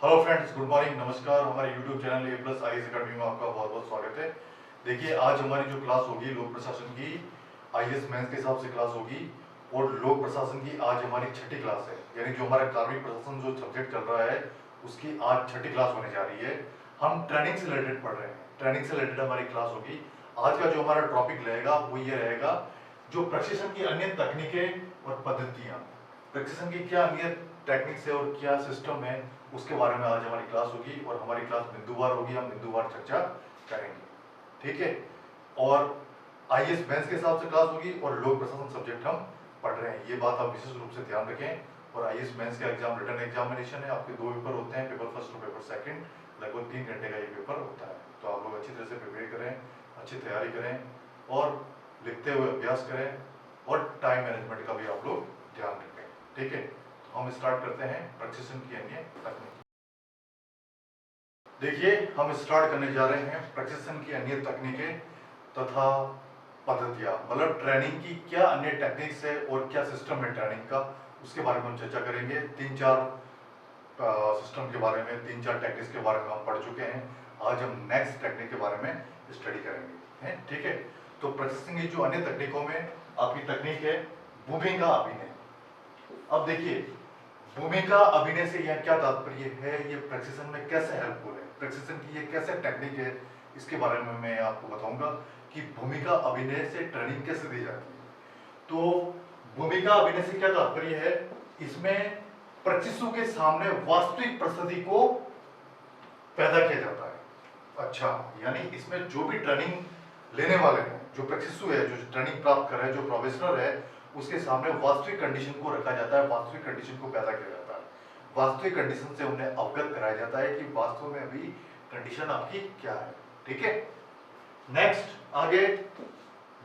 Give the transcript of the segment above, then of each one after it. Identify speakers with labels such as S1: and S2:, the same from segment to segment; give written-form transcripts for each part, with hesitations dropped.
S1: Hello friends, good morning, नमस्कार। हमारे YouTube channel A plus I S academy में आपका बहुत बहुत स्वागत है। देखिए, आज हमारी जो क्लास होगी लोक प्रशासन की आई एस मेंस के हिसाब से क्लास होगी। और लोक प्रशासन की आज हमारी छठी क्लास है, यानी जो हमारा कार्मिक प्रशासन जो सब्जेक्ट चल रहा है उसकी आज छठी क्लास होने जा रही है। हम ट्रेनिंग से रिलेटेड पढ़ रहे हैं, ट्रेनिंग से रिलेटेड हमारी क्लास होगी। आज का जो हमारा टॉपिक रहेगा वो ये रहेगा, जो प्रशिक्षण की अन्य तकनीकें और पद्धतियाँ, प्रशिक्षण की क्या अन्य टेक्निक्स है और क्या सिस्टम है, उसके बारे में आज हमारी क्लास होगी। और हमारी क्लास बिंदुवार होगी, हम बिंदुवार चर्चा करेंगे, ठीक है। और आईएएस मेंस के हिसाब से क्लास होगी और लोक प्रशासन सब्जेक्ट हम पढ़ रहे हैं, ये बात आप विशेष रूप से ध्यान रखें। और आईएएस मेंस का एग्जाम रिटर्न एग्जामिनेशन है, आपके 2 पेपर होते हैं, पेपर फर्स्ट और पेपर सेकंड। लगभग 3 घंटे का ये पेपर होता है, तो आप लोग अच्छी तरह से प्रिपेयर करें, अच्छी तैयारी करें और लिखते हुए अभ्यास करें और टाइम मैनेजमेंट का भी आप लोग ध्यान रखें, ठीक है। हम स्टार्ट करते हैं प्रशिक्षण की अन्य तकनीक। देखिए, हम स्टार्ट करने जा रहे हैं प्रशिक्षण की अन्य तकनीकें तथा पद्धतियां, मतलब ट्रेनिंग की क्या अन्य टेक्निक्स है और क्या सिस्टम है ट्रेनिंग का, उसके बारे में हम चर्चा करेंगे। 3-4 सिस्टम के बारे में, 3-4 टेक्निक्स के बारे में हम पढ़ चुके हैं। आज हम नेक्स्ट टेक्निक के बारे में स्टडी करेंगे, हैं, ठीक है। तो प्रशिक्षण की जो अन्य तकनीकों में आपकी तकनीक है भूमिका अभिनय। अब देखिए, भूमिका अभिनय से यह क्या तात्पर्य है, ये प्रशिक्षण में कैसे हेल्पफुल है, प्रशिक्षण की ये कैसे टेक्निक है, इसके बारे में मैं आपको बताऊंगा कि भूमिका अभिनय से ट्रेनिंग कैसे दी जाती है। तो भूमिका अभिनय से क्या तात्पर्य है, इसमें प्रशिक्षु के सामने वास्तविक परिस्थिति को पैदा किया जाता है। अच्छा, यानी इसमें जो भी ट्रेनिंग लेने वाले हैं, जो प्रशिक्षु है, जो ट्रेनिंग प्राप्त कर रहे हैं, जो प्रोफेशनल है, उसके सामने वास्तविक कंडीशन को रखा जाता है, वास्तविक कंडीशन को पैदा किया जाता है, वास्तविक कंडीशन से उन्हें अवगत कराया जाता है कि वास्तव में अभी कंडीशन आपकी क्या है, ठीक है। नेक्स्ट आगे,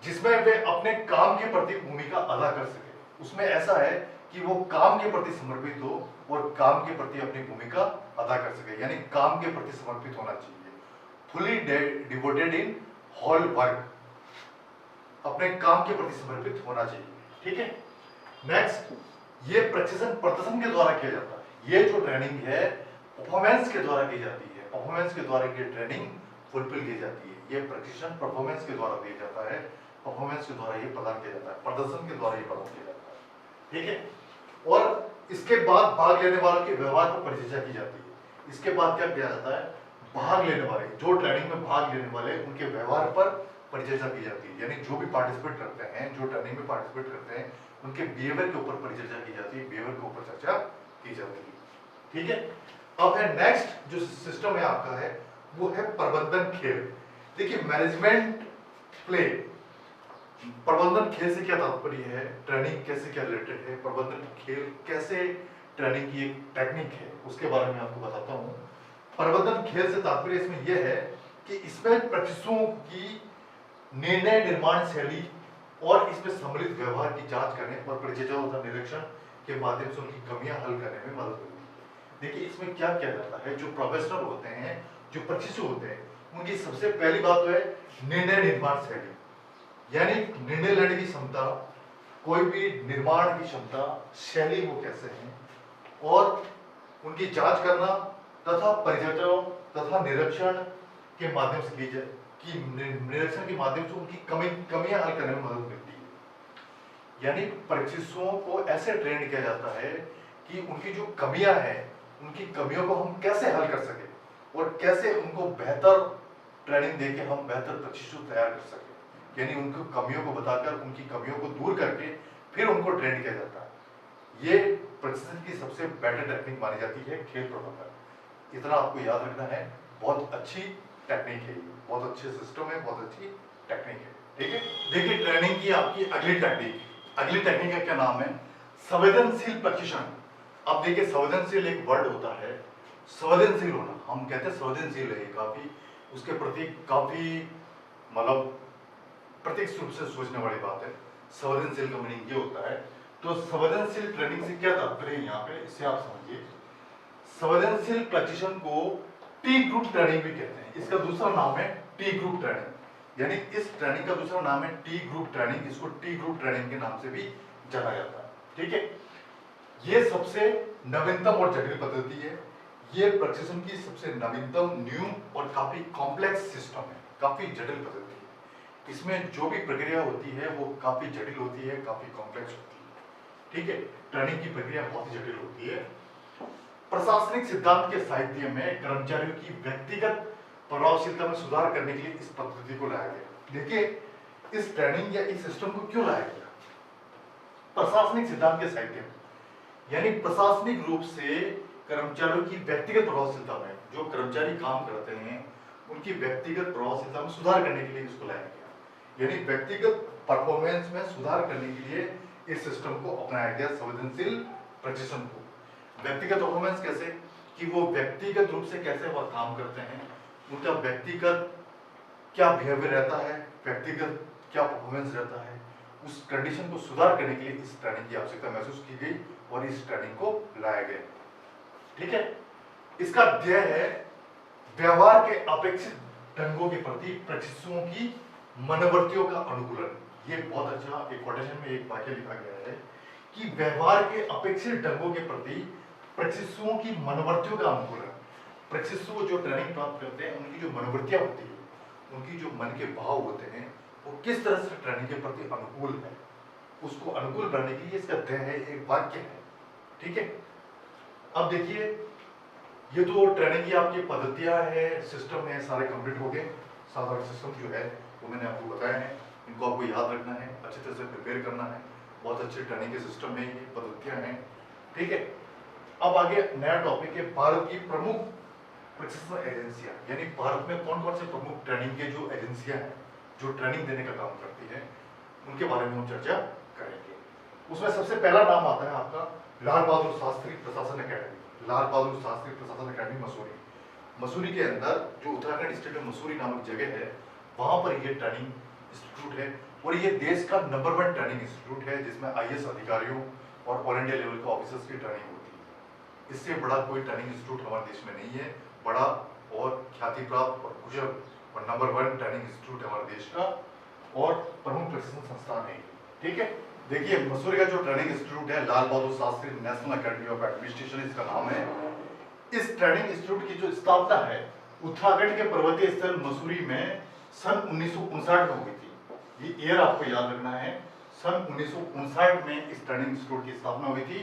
S1: जिसमें वे अपने काम के प्रति भूमिका अदा कर सके। उसमें ऐसा है कि वो काम के प्रति समर्पित हो और काम के प्रति अपनी भूमिका अदा कर सके, यानी काम के प्रति समर्पित होना चाहिए, fully devoted in whole work, अपने काम के प्रति समर्पित होना चाहिए, ठीक है। नेक्स्ट, ये प्रशिक्षण प्रदर्शन के द्वारा किया जाता है। ये जो ट्रेनिंग है परफॉर्मेंस के द्वारा की जाती है, परफॉर्मेंस के द्वारा ये ट्रेनिंग फुलफिल की जाती है। ये प्रशिक्षण परफॉर्मेंस के द्वारा दिया जाता है, परफॉर्मेंस के द्वारा ये प्रदान किया जाता है, प्रदर्शन के द्वारा ये प्रदान किया जाता है, ठीक है। और इसके बाद भाग लेने वालों के व्यवहार पर परिचर्चा की जाती है। इसके बाद क्या किया जाता है, भाग लेने वाले, जो ट्रेनिंग में भाग लेने वाले, उनके व्यवहार पर परिचर्चा की जाती है। यानी जो भी पार्टिसिपेट करते हैं, जो ट्रेनिंग में पार्टिसिपेट करते हैं, उनके बिहेवियर के ऊपर परिचर्चा की जाती है, बिहेवियर के ऊपर चर्चा की जाती है, ठीक है। अब है नेक्स्ट जो सिस्टम है आपका है, वो है प्रबंधन खेल। देखिए, मैनेजमेंट प्ले, प्रबंधन खेल से क्या तात्पर्य है, ट्रेनिंग कैसे क्या रिलेटेड है, प्रबंधन खेल कैसे ट्रेनिंग की एक टेक्निक है, उसके बारे में आपको बताता हूं। प्रबंधन खेल से तात्पर्य इसमें यह है कि इसमें प्रशिक्षुओं की निर्णय निर्माण शैली और इसमें सम्मिलित व्यवहार की जांच करने और परिचर्चा तथा निरीक्षण के माध्यम से उनकी कमियां हल करने में मदद मिलती है। देखिए, इसमें क्या किया जाता है, जो प्रोफेशनल होते हैं, जो प्रशिक्षु होते हैं, उनकी सबसे पहली बात तो है निर्णय निर्माण शैली, यानी निर्णय लेने की क्षमता, कोई भी निर्माण की क्षमता, शैली वो कैसे है, और उनकी जांच करना तथा परिचर्चा तथा निरीक्षण के माध्यम से की जाए कि निरीक्षण के माध्यम से उनकी कमियां हल करने में मदद मिलती है। यानी प्रशिक्षुओं को ऐसे ट्रेन किया जाता है कि उनकी जो कमियां हैं, उनकी कमियों को हम कैसे हल कर सके और कैसे उनको बेहतर ट्रेनिंग देके हम बेहतर प्रशिक्षु तैयार कर सके। यानी उनको कमियों को बताकर, उनकी कमियों को दूर करके फिर उनको ट्रेन किया जाता है। ये प्रशिक्षण की सबसे बेटर टेक्निक मानी जाती है खेल प्रबंधन। इतना आपको याद रखना है, बहुत अच्छी टेक्निक है, बहुत अच्छे सिस्टम है, बहुत अच्छी टेक्निक है, ठीक है। देखिए, ट्रेनिंग की आपकी अगली टेक्निक का क्या नाम है, संवेदनशील प्रशिक्षण। अब देखिए, संवेदनशील एक वर्ड होता है, संवेदनशील होना, हम कहते हैं संवेदनशील है, काफी उसके प्रति काफी मतलब प्रत्यक्ष रूप से सोचने वाली बात है। संवेदनशील का मीनिंग ये होता है। तो संवेदनशील ट्रेनिंग से क्या तात्पर्य है यहाँ पे, इससे आप समझिए। संवेदनशील प्रशिक्षण को टी ग्रुप ट्रेनिंग भी कहते हैं। इसका दूसरा नाम है टी ग्रुप ट्रेनिंग, यानी इस ट्रेनिंग का दूसरा नाम है टी ग्रुप ट्रेनिंग। इसको टी ग्रुप ट्रेनिंग के नाम से भी जाना जाता है, ठीक है। ये सबसे नवीनतम और जटिल पद्धति है। ये प्रशिक्षण की सबसे नवीनतम, न्यू और काफी कॉम्प्लेक्स सिस्टम है, काफी जटिल पद्धति है। इसमें जो भी प्रक्रिया होती है वो काफी जटिल होती है, काफी कॉम्प्लेक्स होती है। ठीक है, ट्रेनिंग की प्रक्रिया बहुत ही जटिल होती है। प्रशासनिक सिद्धांत के साहित्य में कर्मचारियों की व्यक्तिगत प्रभावशीलता में सुधार करने के लिए इस पद्धति को लाया गया। देखिए, इस ट्रेनिंग या इस सिस्टम को क्यों लाया गया? प्रशासनिक सिद्धांत के साहित्य में, यानी प्रशासनिक रूप से कर्मचारियों की व्यक्तिगत प्रभावशीलता में, जो कर्मचारी काम करते हैं उनकी व्यक्तिगत प्रभावशीलता में सुधार करने के लिए इसको लाया गया। यानी व्यक्तिगत परफॉर्मेंस में सुधार करने के लिए इस सिस्टम को अपनाया गया, संवेदनशील प्रशिक्षण को। व्यक्तिगत परफॉर्मेंस कैसे? कि वो व्यक्तिगत रूप से कैसे वह काम करते हैं, उनका व्यक्तिगत क्या बिहेवियर रहता है, व्यक्तिगत क्या परफॉर्मेंस रहता है, उस कंडीशन को सुधार करने के लिए इस ट्रेनिंग की आवश्यकता महसूस की गई और इस ट्रेनिंग को लाया गया। ठीक है, इसका ध्येय है व्यवहार के अपेक्षित ढंगों के प्रति प्रशिक्षुओं की मनोवृत्तियों का अनुकूलन। ये बहुत अच्छा एक कोटेशन में एक वाक्य लिखा गया है कि व्यवहार के अपेक्षित ढंगों के प्रति प्रशिक्षुओं की मनोवृत्तियों का अनुकूलन। प्रशिक्षु जो ट्रेनिंग प्राप्त करते हैं उनकी जो मनोवृत्तियां होती है, उनकी जो मन के भाव होते हैं, वो किस तरह से ट्रेनिंग के प्रति अनुकूल है, उसको अनुकूल बनाने के लिए इसका ध्येय है, एक वाक्य है। ठीक है, अब देखिए, ये तो ट्रेनिंग की आपकी पद्धतियां है, सिस्टम है, सारे कंप्लीट हो गए। सारा सिस्टम जो है वो मैंने आपको बताया है, इनको आपको याद रखना है, अच्छी तरह से प्रिपेयर करना है। बहुत अच्छे ट्रेनिंग के सिस्टम है, ये पद्धतियां हैं। ठीक है, अब आगे नया टॉपिक है भारत की प्रमुख प्रशिक्षण एजेंसियां, यानी भारत में कौन कौन से प्रमुख ट्रेनिंग के जो एजेंसियां हैं जो ट्रेनिंग देने का काम करती है, उनके बारे में हम चर्चा करेंगे। उसमें सबसे पहला नाम आता है आपका लाल बहादुर शास्त्री प्रशासन अकेडमी। लाल बहादुर शास्त्री प्रशासन अकेडमी मसूरी। मसूरी के अंदर जो उत्तराखंड स्टेट में मसूरी नामक जगह है, वहां पर यह ट्रेनिंग इंस्टीट्यूट है और ये देश का नंबर 1 ट्रेनिंग इंस्टीट्यूट है, जिसमें IAS अधिकारियों और ऑल इंडिया लेवल के ऑफिसर्स की ट्रेनिंग होती है। इससे बड़ा कोई ट्रेनिंग इंस्टीट्यूट हमारे देश में नहीं है। बड़ा और ख्याति प्राप्त और कुशल और नंबर 1 ट्रेनिंग इंस्टीट्यूट है हमारे देश का और प्रमुख प्रशिक्षण संस्थान है। ठीक है, देखिए, मसूरी का जो ट्रेनिंग इंस्टीट्यूट है Lal Bahadur Shastri national academy of administration इसका नाम है। इस ट्रेनिंग इंस्टीट्यूट की जो स्थापना है उत्तराखंड के पर्वतीय स्थल मसूरी में सन 1959 में हुई थी। ये ईयर आपको याद रखना है, सन 1959 में इस ट्रेनिंग इंस्टीट्यूट की स्थापना हुई थी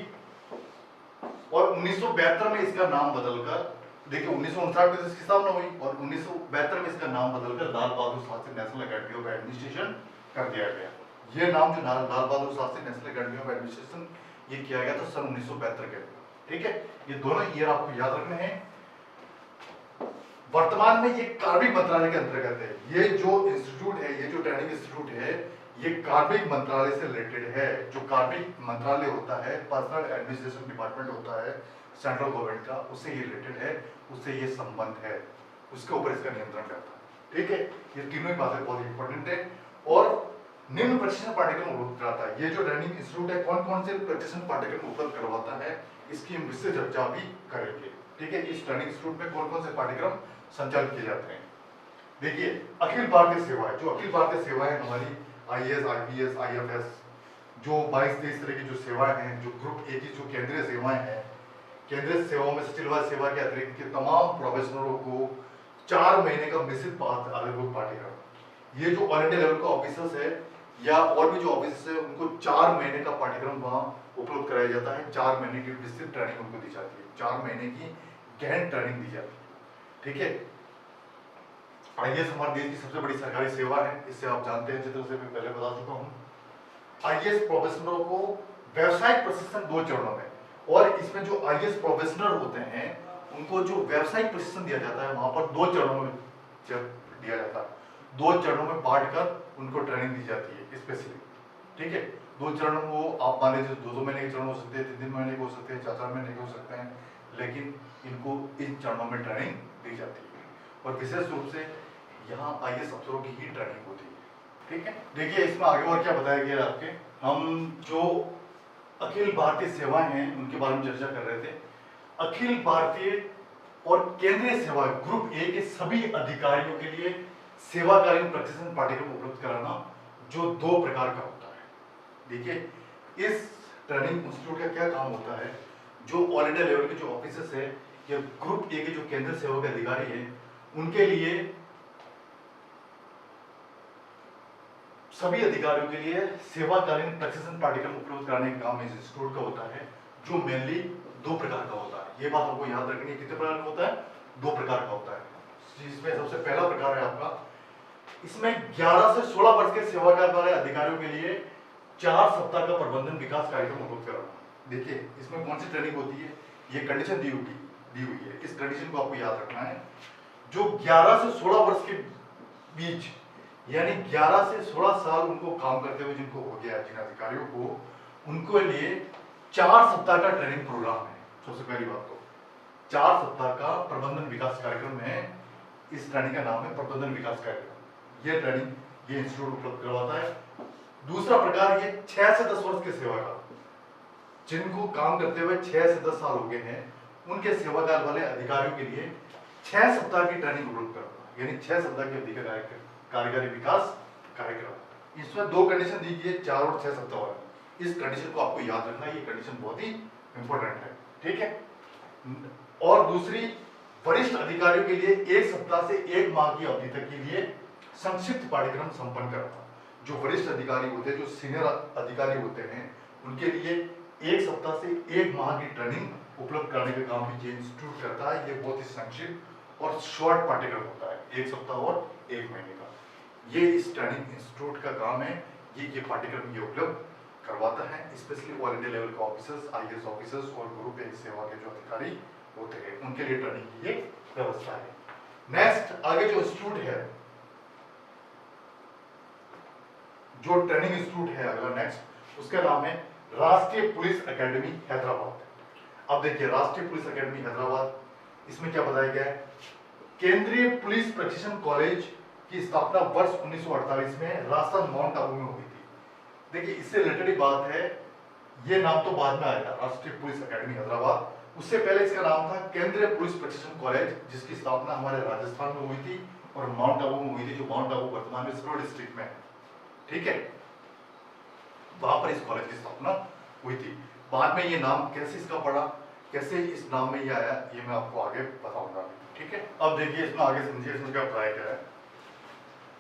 S1: और 1972 में इसका नाम बदलकर, देखिए 1959 में इसकी स्थापना हुई और 1972 में इसका नाम बदलकर Lal Bahadur Shastri national academy of administration कर दिया गया। ये नाम जो Lal Bahadur Shastri national academy of administration ये किया गया था सन 1972 के। ठीक है, ये दोनों ईयर आपको याद रखने हैं। वर्तमान में ये कार्मिक मंत्रालय के अंतर्गत है। ये जो इंस्टीट्यूट है, ये जो ट्रेनिंग इंस्टीट्यूट है, ये कार्मिक मंत्रालय से रिलेटेड है। जो कार्मिक मंत्रालय होता है, पर्सनल एडमिनिस्ट्रेशन डिपार्टमेंट होता है सेंट्रल गवर्नमेंट का, उससे ये रिलेटेड है, उससे ये संबंध है, उसके ऊपर इसका नियंत्रण करता है। ठीक है, ये तीनों ही बातें बहुत इंपॉर्टेंट है और निम्न प्रशिक्षण पाठ्यक्रम उपलब्ध कराता है। ये जो ट्रेनिंग इंस्टीट्यूट है कौन कौन से प्रशिक्षण पाठ्यक्रम उपलब्ध करवाता है, इसकी हम विस्तृत चर्चा भी करेंगे। ठीक है, इस ट्रेनिंग इंस्टीट्यूट में कौन कौन से पाठ्यक्रम संचालित किए जाते हैं। देखिए, अखिल भारतीय सेवाएं, जो अखिल भारतीय सेवाएं हमारी IAS, IPS, IFS, जो 22-23 तरह की जो सेवाएं हैं, जो ग्रुप A की जो केंद्रीय सेवाएं हैं, केंद्रीय सेवाओं में सचिवालय सेवा के अतिरिक्त के तमाम प्रोफेशनलों को 4 महीने का मिश्रित पाठ्यक्रम, ये जो ऑल इंडिया लेवल का ऑफिसर्स है या और भी जो ऑफिसर्स है उनको 4 महीने का पाठ्यक्रम वहां उपलब्ध कराया जाता है। 4 महीने की विस्तृत ट्रेनिंग उनको दी जाती है, 4 महीने की गहन ट्रेनिंग दी जाती है। ठीक है, IAS हमारे देश की सबसे बड़ी सरकारी सेवा है, इससे आप जानते हैं, जितना से मैं पहले बता चुका हूं। IAS प्रोफेशनलों को व्यावसायिक प्रशिक्षण 2 चरणों में, और इसमें जो IAS प्रोफेशनल होते हैं उनको जो व्यावसायिक प्रशिक्षण दिया जाता है वहां पर 2 चरणों में दिया जाता है। 2 चरणों में बांटकर उनको ट्रेनिंग दी जाती है स्पेशली। ठीक है, 2 चरणों वो आप मान लीजिए 2-2 महीने के चरण हो सकते हैं, 3-3 महीने के हो सकते हैं, 4-4 महीने के हो सकते हैं, लेकिन इनको इन चरणों में ट्रेनिंग दी जाती है और विशेष रूप से यहाँ IAS अफसरों की ही ट्रेनिंग होती है। ठीक है, देखिए इसमें आगे और क्या बताया गया आपके, हम जो अखिल भारतीय सेवाएं हैं उनके बारे में चर्चा कर रहे थे। अखिल भारतीय और केंद्रीय सेवा ग्रुप A के सभी अधिकारियों के लिए सेवाकालीन प्रशिक्षण पाठ्यक्रम उपलब्ध कराना, जो 2 प्रकार का होता है। देखिए, इस ट्रेनिंग इंस्टीट्यूट का क्या काम होता है, जो ऑल इंडिया लेवल के जो ऑफिसर्स है या ग्रुप ए के जो केंद्र सेवा के अधिकारी हैं उनके लिए, सभी अधिकारियों के लिए सेवाकालीन प्रशिक्षण पाठ्यक्रम उपलब्ध कराने का काम इस इंस्टीट्यूट का होता है, जो मेनली दो प्रकार का होता है। ये बात आपको याद रखनी है, कितने प्रकार का होता है? दो प्रकार का होता है। जिसमें सबसे पहला प्रकार है आपका, इसमें 11 से 16 वर्ष के सेवाकाल वाले अधिकारियों के लिए 4 सप्ताह का प्रबंधन विकास कार्यक्रम उपलब्ध कराना। देखिए इसमें कौन सी ट्रेनिंग होती है, ये कंडीशन दी हुई है, इस कंडीशन को आपको याद रखना है। जो 11 से 16 वर्ष के बीच, यानी 11 से 16 साल उनको काम करते हुए जिनको हो गया, जिन अधिकारियों को, उनको लिए 4 सप्ताह का ट्रेनिंग प्रोग्राम है। सबसे पहली बात तो 4 सप्ताह का प्रबंधन विकास कार्यक्रम है। इस ट्रेनिंग का नाम है प्रबंधन विकास कार्यक्रम। ये ट्रेनिंग ये इंस्टीट्यूट उपलब्ध करवाता है। दूसरा प्रकार, ये 6 से 10 वर्ष के सेवाकाल, जिनको काम करते हुए 6 से 10 साल हो गए हैं, उनके सेवाकाल वाले अधिकारियों के लिए 6 सप्ताह की ट्रेनिंग उपलब्ध करवाता है, यानी 6 सप्ताह की अवधि का कार्यकारी विकास कार्यक्रम। इसमें दो कंडीशन दी गई है, 4 और 6 सप्ताह वाली। इस कंडीशन को आपको याद रखना है, ये कंडीशन बहुत ही इंपॉर्टेंट है, ठीक है। और दूसरी, वरिष्ठ अधिकारियों के लिए 1 सप्ताह से 1 माह की अवधि तक के लिए संक्षिप्त पाठ्यक्रम संपन्न करना। जो वरिष्ठ अधिकारी होते हैं, जो सीनियर अधिकारी होते हैं, उनके लिए 1 सप्ताह से 1 माह की ट्रेनिंग उपलब्ध कराने का काम भी ये इंस्टीट्यूट करता है। ये बहुत ही संक्षिप्त और शॉर्ट पाठ्यक्रम होता है, 1 सप्ताह और 1 महीने का। ये इस ट्रेनिंग इंस्टीट्यूट का काम है। ये पाठ्यक्रम ये उपलब्ध करवाता है, स्पेशली ऑल इंडिया लेवल के ऑफिसर्स, IAS ऑफिसर्स और ग्रुप ए सेवा के जो अधिकारी होते हैं, उनके लिए ट्रेनिंग की ये व्यवस्था है। नेक्स्ट, आगे जो इंस्टीट्यूट है, जो ट्रेनिंग इंस्टीट्यूट है अगला नेक्स्ट, उसका नाम है राष्ट्रीय पुलिस एकेडमी हैदराबाद। अब देखिए, राष्ट्रीय पुलिस एकेडमी हैदराबाद, इसमें क्या बताया गया है? केंद्रीय पुलिस प्रशिक्षण कॉलेज की स्थापना वर्ष 1948 में राजस्थान माउंट आबू में हुई थी। देखिए, इससे रिलेटेड बात है, ये नाम तो बाद में आएगा, राष्ट्रीय पुलिस एकेडमी हैदराबाद। उससे पहले इसका नाम था केंद्रीय पुलिस प्रशिक्षण कॉलेज, जिसकी स्थापना हमारे राजस्थान में हुई थी और माउंट आबू में हुई थी, जो माउंट आबू वर्तमान में सिरोही डिस्ट्रिक्ट में है, ठीक है। वहां पर इस कॉलेज की स्थापना हुई थी। बाद में ये नाम कैसे इसका पड़ा, कैसे इस नाम में ये आया, ये मैं आपको आगे बताऊंगा, ठीक है। अब देखिए, इसमें आगे समझिए, इसमें क्या बताया गया है।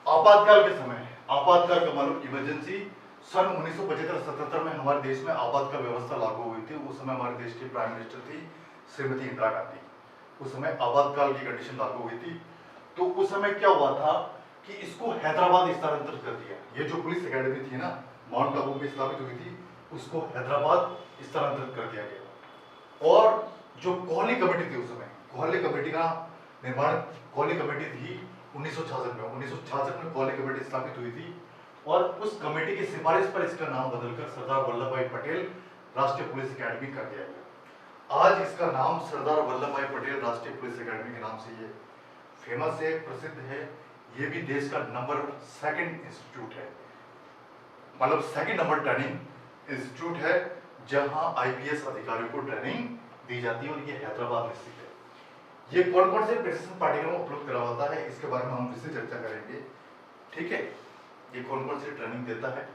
S1: आपातकाल के समय, आपातकाल का मतलब इमरजेंसी, सन 1975-77 में हमारे देश में आपातकाल व्यवस्था लागू हुई थी। उस समय हमारे देश की प्राइम मिनिस्टर थी श्रीमती इंदिरा गांधी। उस समय आपातकाल की कंडीशन लागू हुई थी। तो उस समय क्या हुआ था कि इसको हैदराबाद स्थानांतरित कर दिया। ये जो पुलिस एकेडमी थी ना, माउंट आबू में स्थापित हुई थी, उसको हैदराबाद स्थानांतरित कर दिया गया। और जो कोहली कमेटी थी, उस समय कोहली कमेटी का निर्माण, कोहली कमेटी थी 1966 में। 1966 में कोहली कमेटी स्थापित हुई थी और उस कमेटी की सिफारिश पर इसका नाम बदलकर सरदार वल्लभ भाई पटेल राष्ट्रीय पुलिस एकेडमी कर दिया गया। आज इसका नाम सरदार वल्लभ भाई पटेल राष्ट्रीय पुलिस एकेडमी के नाम से ये फेमस है, प्रसिद्ध है। ये भी देश का नंबर 2 इंस्टीट्यूट है, मतलब 2 नंबर ट्रेनिंग इंस्टीट्यूट है, जहां IPS अधिकारियों को ट्रेनिंग दी जाती है, और ये हैदराबाद में स्थित है। ये कौन कौन से प्रशिक्षण पाठ्यक्रम उपलब्ध करवाता है, इसके बारे में हम इससे चर्चा करेंगे, ठीक है। ये कौन कौन सी ट्रेनिंग देता है।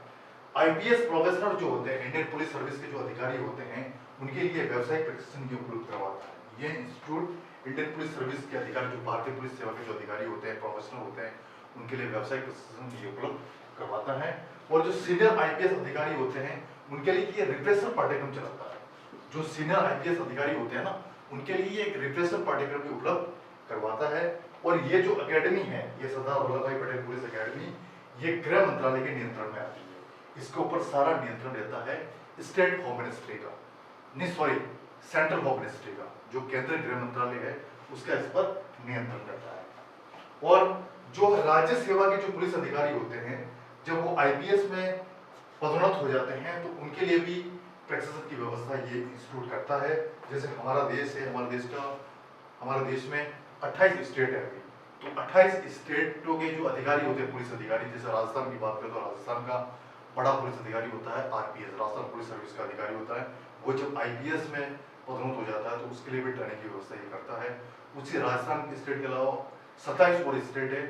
S1: IPS प्रोफेशनल जो होते हैं, इंडियन पुलिस सर्विस के जो अधिकारी होते हैं, उनके लिए व्यवसायिक प्रशिक्षण की उपलब्ध करवाता है। ये इंस्टीट्यूट इंडियन पुलिस सर्विस के अधिकारी, जो भारतीय पुलिस सेवा के जो अधिकारी होते हैं, प्रोफेशनल होते हैं, उनके लिए व्यवसायिक प्रशिक्षण की उपलब्ध करवाता है। और जो सीनियर IPS अधिकारी होते हैं, उनके लिए ये रिफ्रेशर पाठ्यक्रम चलाता है। जो सीनियर IPS अधिकारी होते हैं ना, उनके लिए एक रिफ्रेशर पाठ्यक्रम भी उपलब्ध करवाता है। और ये जो एकेडमी है, ये सरदार वल्लभ भाई पटेल पुलिस एकेडमी, ये गृह मंत्रालय के नियंत्रण में आती है। इसके ऊपर सारा नियंत्रण रहता है स्टेट होम मिनिस्ट्री का, नहीं सॉरी, सेंट्रल होम मिनिस्ट्री का, जो केंद्रीय गृह मंत्रालय है, उसका इस पर नियंत्रण करता है। और जो राज्य सेवा के जो पुलिस अधिकारी होते हैं, जब वो IPS में पदोन्नत हो जाते हैं, तो उनके लिए भी प्रशिक्षण की व्यवस्था ये इंस्टीट्यूट करता है। जैसे हमारा देश है, हमारे देश में 28 स्टेट है अभी, तो 28 स्टेटों के जो अधिकारी होते हैं, पुलिस अधिकारी, जैसे राजस्थान की बात करें तो राजस्थान का बड़ा पुलिस अधिकारी होता है RPS, राजस्थान पुलिस सर्विस का अधिकारी होता है। वो जब IPS में पदोन्नत हो जाता है, तो उसके लिए भी ट्रेनिंग की व्यवस्था ये करता है। उसी राजस्थान के स्टेट के अलावा 27 और स्टेट है,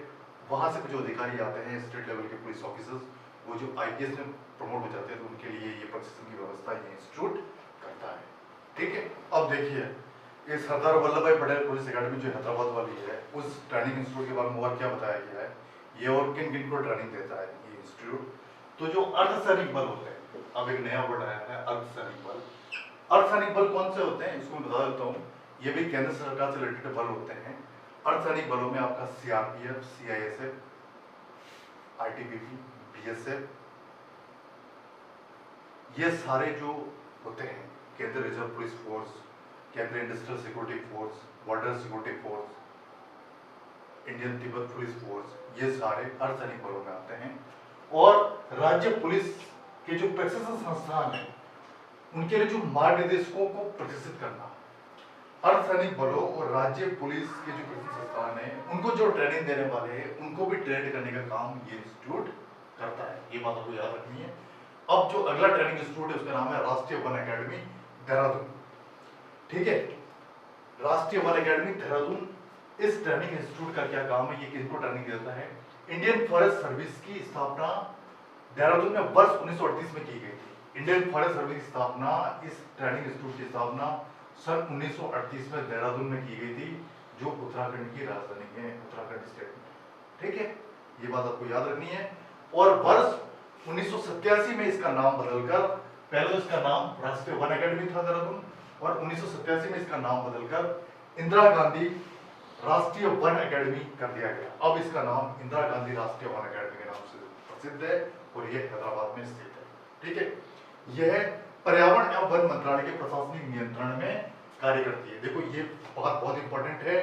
S1: वहाँ से जो अधिकारी आते हैं, स्टेट लेवल के पुलिस ऑफिसर्स, वो जो IPS में प्रमोट हो जाते हैं, तो उनके लिए ये प्रशिक्षण की व्यवस्था ये इंस्टीट्यूट करता है, ठीक है। अब देखिए, ये सरदार वल्लभ भाई पटेल पुलिस एकेडमी जो हैदराबाद वाली है, उस ट्रेनिंग इंस्टीट्यूट के बारे में और क्या बताया गया है, ये और किन किन को ट्रेनिंग देता है ये इंस्टीट्यूट। तो जो अर्धसैनिक बल होते हैं, अब एक नया वर्ड आया है अर्धसैनिक बल। अर्धसैनिक बल कौन से होते हैं, इसको मैं बता देता हूँ। ये भी केंद्र सरकार से रिलेटेड बल होते हैं। अर्धसैनिक बलों में आपका सीआरपीएफ, सीआईएसएफ, आईटीबीपी, बीएसएफ, ये सारे जो होते हैं, केंद्रीय रिजर्व पुलिस फोर्स, केंद्रीय industrial security force, border security force, Indian Tibet police force, ये सारे अर्धसैनिक बलों में आते हैं। और राज्य पुलिस के जो प्रशासन संस्थान है, उनके लिए जो मार्गदर्शकों को प्रशिक्षित करना, अर्धसैनिक बलों और राज्य पुलिस के जो प्रशिक्षण संस्थान है, उनको जो ट्रेनिंग देने वाले हैं, उनको भी ट्रेन करने का काम ये इंस्टीट्यूट करता है। ये बात आपको याद रखनी है। अब जो अगला ट्रेनिंग इंस्टीट्यूट है, उसका नाम है राष्ट्रीय वन एकेडमी देहरादून। ठीक है, राष्ट्रीय वन एकेडमी देहरादून। इस ट्रेनिंग इंस्टीट्यूट का क्या काम है, ये किसको ट्रेनिंग देता है? इंडियन फॉरेस्ट सर्विस की स्थापना देहरादून में वर्ष 1938 में की गई थी। इंडियन फॉरेस्ट सर्विस की स्थापना, इस ट्रेनिंग इंस्टीट्यूट की स्थापना सन 1938 में देहरादून में की गई थी, जो उत्तराखंड की राजधानी है, उत्तराखंड स्टेट में। ठीक है, ये बात आपको याद रखनी है। और वर्ष 1987 में इसका नाम बदलकर, पहले तो इसका नाम राष्ट्रीय वन एकेडमी था देहरादून, और 1987 में इसका नाम बदलकर इंदिरा गांधी राष्ट्रीय वन एकेडमी कर दिया गया। अब इसका नाम इंदिरा गांधी राष्ट्रीय वन एकेडमी के नाम से प्रसिद्ध है, और यह हैदराबाद में स्थित है। ठीक है, यह पर्यावरण एवं वन मंत्रालय के प्रशासनिक नियंत्रण में कार्य करती है। देखो ये बात बहुत इंपॉर्टेंट है,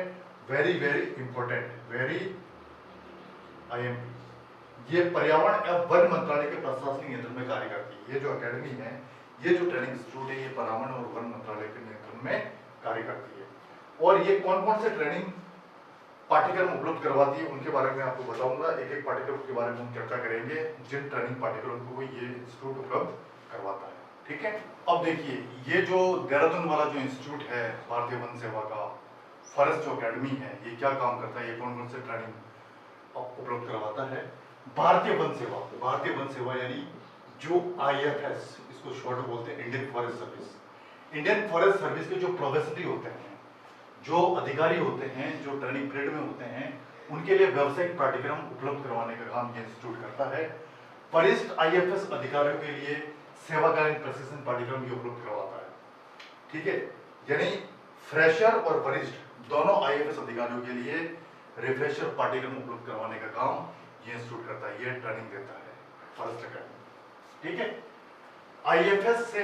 S1: very very important, very IMP. ये पर्यावरण एवं वन मंत्रालय के प्रशासनिक नियंत्रण में कार्य करती है। ये जो एकेडमी है, ये जो ट्रेनिंग इंस्टीट्यूट है, ये पर्यावरण और वन मंत्रालय के नियंत्रण में कार्य करती है। और ये कौन कौन से ट्रेनिंग पाठ्यक्रम उपलब्ध करवाती है, उनके बारे में आपको बताऊंगा। एक एक पाठ्यक्रम के बारे में हम चर्चा करेंगे, जिन ट्रेनिंग पाठ्यक्रम को ये इंस्टीट्यूट उपलब्ध करवाता है। ठीक है, अब देखिए, ये जो देहरादून वाला जो इंस्टीट्यूट है भारतीय वन सेवा का, फॉरेस्ट जो अकेडमी है, ये क्या काम करता है, ये कौन कौन से ट्रेनिंग उपलब्ध करवाता है? भारतीय वन सेवा, भारतीय वन सेवा यानी जो आईएफएस, इसको शॉर्ट बोलते हैं Indian forest service. Indian forest service के जो प्रोफेसरी होते हैं, जो अधिकारी होते हैं, जो ट्रेनिंग पीरियड में होते हैं, उनके लिए व्यावसायिक पाठ्यक्रम उपलब्ध करवाने का काम ये इंस्टीट्यूट करता है। वरिष्ठ आईएफएस अधिकारियों के लिए सेवाकालीन प्रशिक्षण पाठ्यक्रम भी उपलब्ध करवाता है। ठीक है, यानी फ्रेशर और वरिष्ठ दोनों आईएफएस अधिकारियों के लिए रिफ्रेशर पाठ्यक्रम उपलब्ध करवाने का काम ये इंस्टीट्यूट करता है, ये ट्रेनिंग देता है फॉरेस्ट अकेडमी। ठीक है, आईएफएस से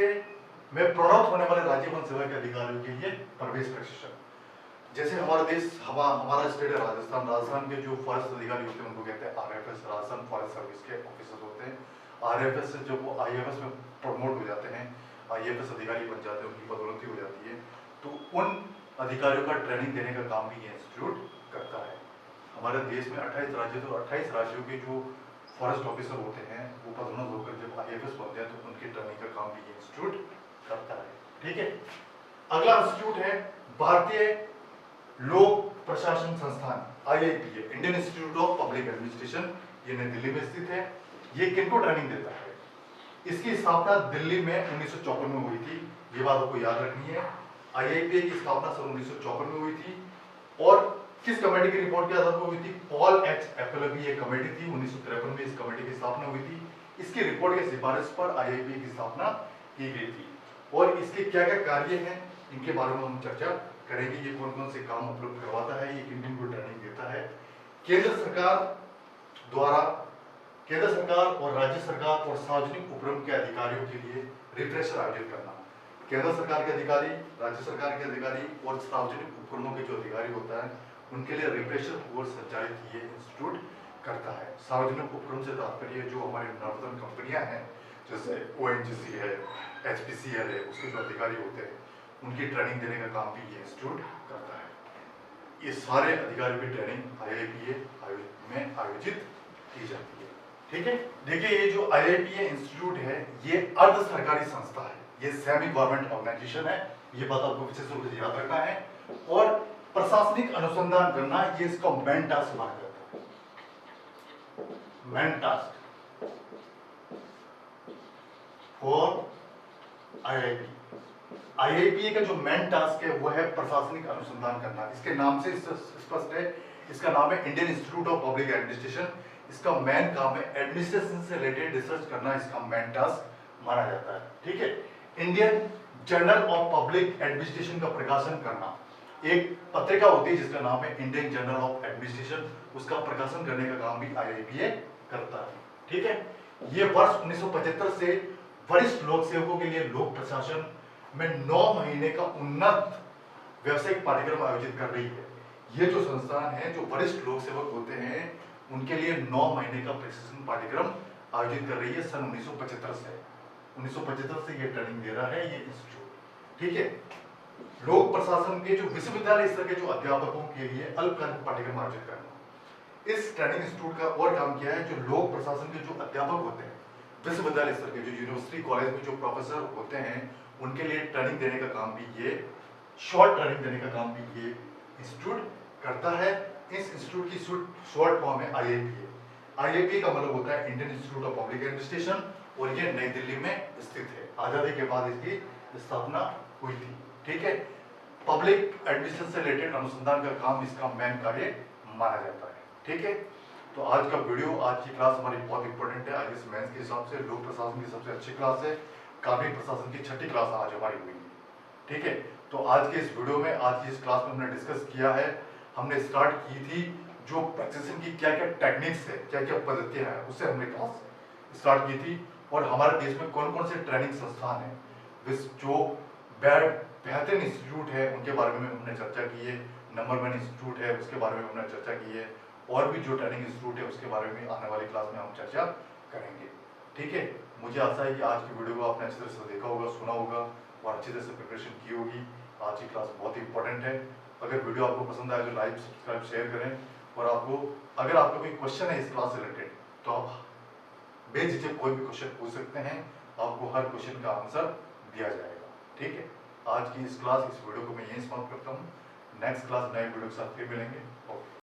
S1: में प्रोन्नत होने वाले राज्य वन सेवा के अधिकारियों के लिए प्रवेश प्रशिक्षण। जैसे हमारा देश, हमारा स्टेट है राजस्थान, राजस्थान के जो फॉरेस्ट अधिकारी होते हैं उनको कहते हैं आरएफएस, राजस्थान फॉरेस्ट सर्विस के ऑफिसर होते हैं। आरएफएस से जब वो आईएफएस में प्रमोट हो जाते हैं, आईएफएस अधिकारी बन जाते हैं, उनकी पदोन्नति हो जाती है, तो उन अधिकारियों का ट्रेनिंग देने का काम भी ये इंस्टीट्यूट करता है। हमारे देश में 28 राज्य, तो 28 राज्यों के जो फॉरेस्ट ऑफिसर होते हैं, वो पदोन्नत होकर जब आईएफएस बनते हैं, तो उनकी ट्रेनिंग का काम भी ये इंस्टीट्यूट करता है। ठीक है, अगला इंस्टीट्यूट है भारतीय लोक प्रशासन संस्थान, IIPA, Indian institute of public administration. ये नई दिल्ली में स्थित है। ये किनको ट्रेनिंग देता है? इसकी स्थापना दिल्ली में 1954 में हुई थी, ये बात आपको याद रखनी है। आईआईपीए की स्थापना सन 1954 में हुई थी, और किस कमेटी की रिपोर्ट के आधार पर हुई थी? पॉल एच एपलेबी ये कमेटी थी, 1953 में इस कमेटी की स्थापना हुई थी। इसकी रिपोर्ट की सिफारिश पर आईआईपीए की स्थापना की गई थी। और इसके क्या क्या कार्य हैं, इनके बारे में हम चर्चा करेंगे। ये कौन कौन से काम उपलब्ध करवाता है, ये किन किन को ट्रेनिंग देता है। केंद्र सरकार द्वारा, केंद्र सरकार और राज्य सरकार और सार्वजनिक उपक्रम के अधिकारियों के लिए रिफ्रेशर आयोजित करना। केंद्र सरकार के अधिकारी, राज्य सरकार के अधिकारी और सार्वजनिक उपक्रमों के जो अधिकारी होता है, उनके लिए रिफ्रेशर कोर्स संचालित ये इंस्टीट्यूट करता है। सार्वजनिक उपक्रम से तात्पर्य जो हमारी नवरत्न कंपनियां हैं, जैसे ओएनजीसी है, एचपीसीएल है, उसके जो अधिकारी होते हैं, उनकी ट्रेनिंग देने का काम भी ये इंस्टीट्यूट करता है। ये सारे अधिकारियों की ट्रेनिंग आईआईपीए में आयोजित की जाती है। ठीक है, देखिए, ये जो आईआईपीए इंस्टीट्यूट है, ये अर्ध सरकारी संस्था है, ये सेमी गवर्नमेंट ऑर्गेनाइजेशन है। ये बात आपको विशेष रूप से याद रखना है। और प्रशासनिक अनुसंधान करना, ये इसका मेन टास्क माना जाता है। Main task for IIP, IIPA का जो मेन टास्क है वो है प्रशासनिक अनुसंधान करना। इसके नाम से स्पष्ट है, इसका नाम है Indian institute of public administration. इसका मेन काम है एडमिनिस्ट्रेशन से रिलेटेड रिसर्च करना, इसका मेन टास्क माना जाता है। ठीक है। Indian journal of public administration का प्रकाशन करना, एक पत्रिका होती है जिसका नाम है इंडियन जर्नल ऑफ एडमिनिस्ट्रेशन, उसका प्रकाशन करने का काम भी आईआईपीए करता है। ठीक है। ये वर्ष 1975 से वरिष्ठ लोक सेवकों के लिए लोक प्रशासन में 9 महीने का उन्नत व्यावसायिक पाठ्यक्रम आयोजित कर रही है। ये जो संस्थान है, जो वरिष्ठ लोक सेवक होते हैं उनके लिए 9 महीने का प्रशिक्षण पाठ्यक्रम आयोजित कर रही है सन 1975 से। 1975 से ये ट्रेनिंग दे रहा है ये इंस्टीट्यूट। ठीक है। लोक प्रशासन के जो विश्वविद्यालय स्तर के जो अध्यापकों के लिए अल्पकालिक पाठ्यक्रम आयोजित करना। इस ट्रेनिंग इंस्टीट्यूट का और काम क्या है, जो लोक प्रशासन के जो अध्यापक होते हैं विश्वविद्यालय स्तर के, जो यूनिवर्सिटी कॉलेज में जो प्रोफेसर होते हैं उनके लिए ट्रेनिंग देने का काम भी ये, शॉर्ट ट्रेनिंग देने का काम भी ये इंस्टीट्यूट करता है। इस इंस्टीट्यूट की शॉर्ट फॉर्म है आईआईपीए। आईआईपीए का मतलब होता है Indian institute of public administration, और ये नई दिल्ली में स्थित है। आजादी के बाद इसकी स्थापना हुई थी। ठीक है। पब्लिक एडमिनिस्ट्रेशन से रिलेटेड अनुसंधान का काम इसका मेन कार्य माना जाता है। ठीक है। तो आज का वीडियो, आज की क्लास हमारी बहुत इंपॉर्टेंट है। आज इस मेंस के हिसाब से लोक प्रशासन की सबसे अच्छी क्लास है, कार्मिक प्रशासन की छठी क्लास आज हमारी हुई है। ठीक है। तो आज के इस वीडियो में, आज की इस क्लास में हमने डिस्कस किया है, हमने स्टार्ट की थी जो प्रशिक्षण की क्या क्या टेक्निक्स है, क्या क्या पद्धतियां हैं, उससे हमने क्लास स्टार्ट की थी। और हमारे देश में कौन कौन से ट्रेनिंग संस्थान है जो बेहतरीन इंस्टीट्यूट है उनके बारे में हमने चर्चा की है। नंबर 1 इंस्टीट्यूट है उसके बारे में हमने चर्चा की है, और भी जो ट्रेनिंग इंस्टीट्यूट है उसके बारे में आने वाली क्लास में हम चर्चा करेंगे। ठीक है। मुझे आशा है कि आज की वीडियो को आपने अच्छी तरह से देखा होगा, सुना होगा और अच्छी तरह से प्रिपरेशन की होगी। आज की क्लास बहुत ही इंपॉर्टेंट है। अगर वीडियो आपको पसंद आए तो लाइक, सब्सक्राइब, शेयर करें। और अगर आपका कोई क्वेश्चन है इस क्लास से रिलेटेड तो आप बेझिझक कोई भी क्वेश्चन पूछ सकते हैं, आपको हर क्वेश्चन का आंसर दिया जाएगा। ठीक है। आज की इस वीडियो को मैं यहीं समाप्त करता हूँ। नेक्स्ट क्लास नए वीडियो के साथ फिर मिलेंगे। ओके।